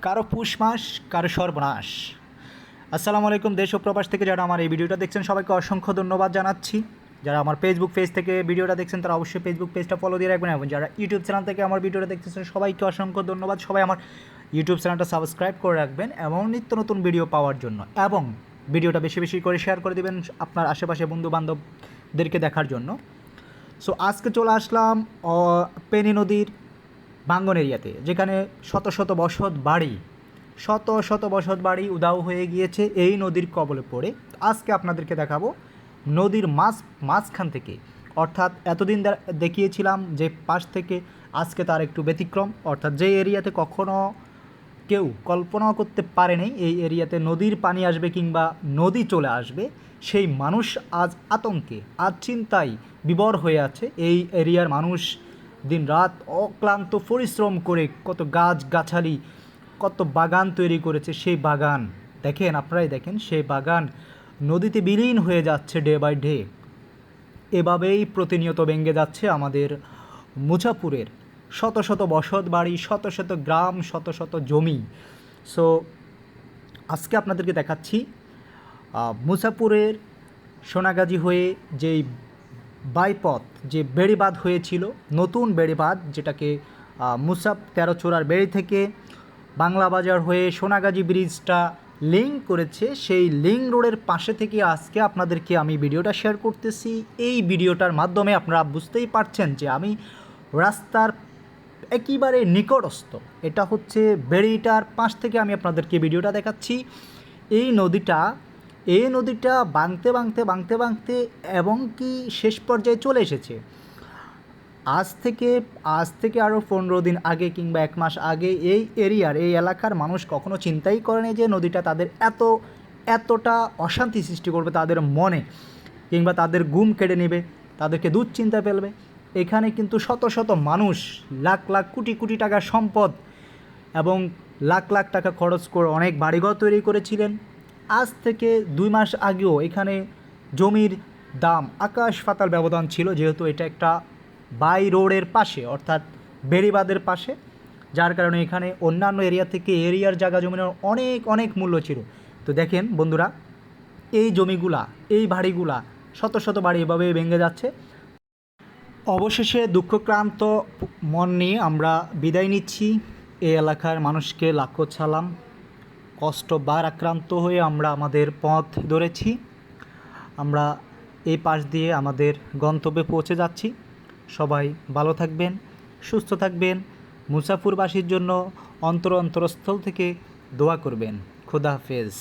কারো পুষ মাস কারো সর্বনাশ। আসসালামু আলাইকুম। দেশ ও প্রবাস থেকে যারা আমার এই ভিডিওটা দেখছেন সবাইকে অসংখ্য ধন্যবাদ জানাচ্ছি। যারা আমার ফেসবুক পেজ থেকে ভিডিওটা দেখছেন তারা অবশ্যই ফেসবুক পেজটা ফলো দিয়ে রাখবেন, এবং যারা ইউটিউব চ্যানেল থেকে আমার ভিডিওটা দেখতেছেন সবাইকে অসংখ্য ধন্যবাদ। সবাই আমার ইউটিউব চ্যানেলটা সাবস্ক্রাইব করে রাখবেন এবং নিত্য নতুন ভিডিও পাওয়ার জন্য, এবং ভিডিওটা বেশি বেশি করে শেয়ার করে দেবেন আপনার আশেপাশে বন্ধু বান্ধবদেরকে দেখার জন্য। সো আজকে চলে আসলাম পেনি নদীর ভাঙ্গন এরিয়াতে, যেখানে শত শত বসত বাড়ি উধাও হয়ে গিয়েছে এই নদীর কবলে পড়ে। আজকে আপনাদেরকে দেখাবো নদীর মাঝখান থেকে, অর্থাৎ এতদিন দেখিয়েছিলাম যে পাশ থেকে, আজকে তার একটু ব্যতিক্রম। অর্থাৎ যে এরিয়াতে কখনো কেউ কল্পনাও করতে পারেনি এই এরিয়াতে নদীর পানি আসবে কিংবা নদী চলে আসবে, সেই মানুষ আজ আতঙ্কে, আজ চিন্তায় বিভোর হয়ে আছে। এই এরিয়ার মানুষ দিন রাত অক্লান্ত পরিশ্রম করে কত গাছগাছালি, কত বাগান তৈরি করেছে। সেই বাগান দেখেন, আপনারাই দেখেন, সেই বাগান নদীতে বিলীন হয়ে যাচ্ছে ডে বাই ডে। এভাবেই প্রতিনিয়ত ভেঙে যাচ্ছে আমাদের মুজাপুরের শত শত বসত বাড়ি, শত শত গ্রাম, শত শত জমি। সো আজকে আপনাদেরকে দেখাচ্ছি মুজাপুরের সোনাগাজী হয়ে যেই বাইপথ, যে বেড়িবাঁধ হয়েছিল, নতুন বেড়িবাঁধ, যেটাকে মুসাপ তেরোচোরার বেড়ি থেকে বাংলা বাজার হয়ে সোনাগাজী ব্রিজটা লিঙ্ক করেছে। সেই লিঙ্ক রোডের পাশে থেকে আজকে আপনাদেরকে আমি ভিডিওটা শেয়ার করতেছি। এই ভিডিওটার মাধ্যমে আপনারা বুঝতেই পারছেন যে আমি রাস্তার একেবারে নিকটস্থ, এটা হচ্ছে বেড়িটার পাশ থেকে আমি আপনাদেরকে ভিডিওটা দেখাচ্ছি। এই নদীটা ভাঙতে এবং কি শেষ পর্যায়ে চলে এসেছে। আজ থেকে আরও 15 দিন আগে কিংবা 1 মাস আগে এই এলাকার মানুষ কখনো চিন্তাই করেনি যে নদীটা তাদের এতটা অশান্তি সৃষ্টি করবে তাদের মনে, কিংবা তাদের ঘুম কেড়ে নেবে, তাদেরকে দুশ্চিন্তা ফেলবে। এখানে কিন্তু শত শত মানুষ লাখ লাখ কোটি কোটি টাকার সম্পদ এবং লাখ লাখ টাকা খরচ করে অনেক বাড়িঘর তৈরি করেছিলেন। আজ থেকে 2 মাস আগেও এখানে জমির দাম আকাশ পাতাল ব্যবধান ছিল, যেহেতু এটা একটা বাই রোডের পাশে, অর্থাৎ বেড়িবাঁধের পাশে, যার কারণে এখানে অন্যান্য এরিয়া থেকে এরিয়ার জায়গা জমির অনেক অনেক মূল্য ছিল। তো দেখেন বন্ধুরা, এই জমিগুলা, এই বাড়িগুলা, শত শত বাড়ি এভাবে ভেঙে যাচ্ছে। অবশেষে দুঃখক্রান্ত মন নিয়ে আমরা বিদায় নিচ্ছি। এই এলাকার মানুষকে লাখো সালাম। কষ্ট ভারাক্রান্ত হয়ে আমরা আমাদের পথ ধরেছি। আমরা এই পাশ দিয়ে আমাদের গন্তব্যে পৌঁছে যাচ্ছি। সবাই ভালো থাকবেন, সুস্থ থাকবেন। মুসাফিরবাসীর জন্য অন্তরস্থল থেকে দোয়া করবেন। খোদা হাফেজ।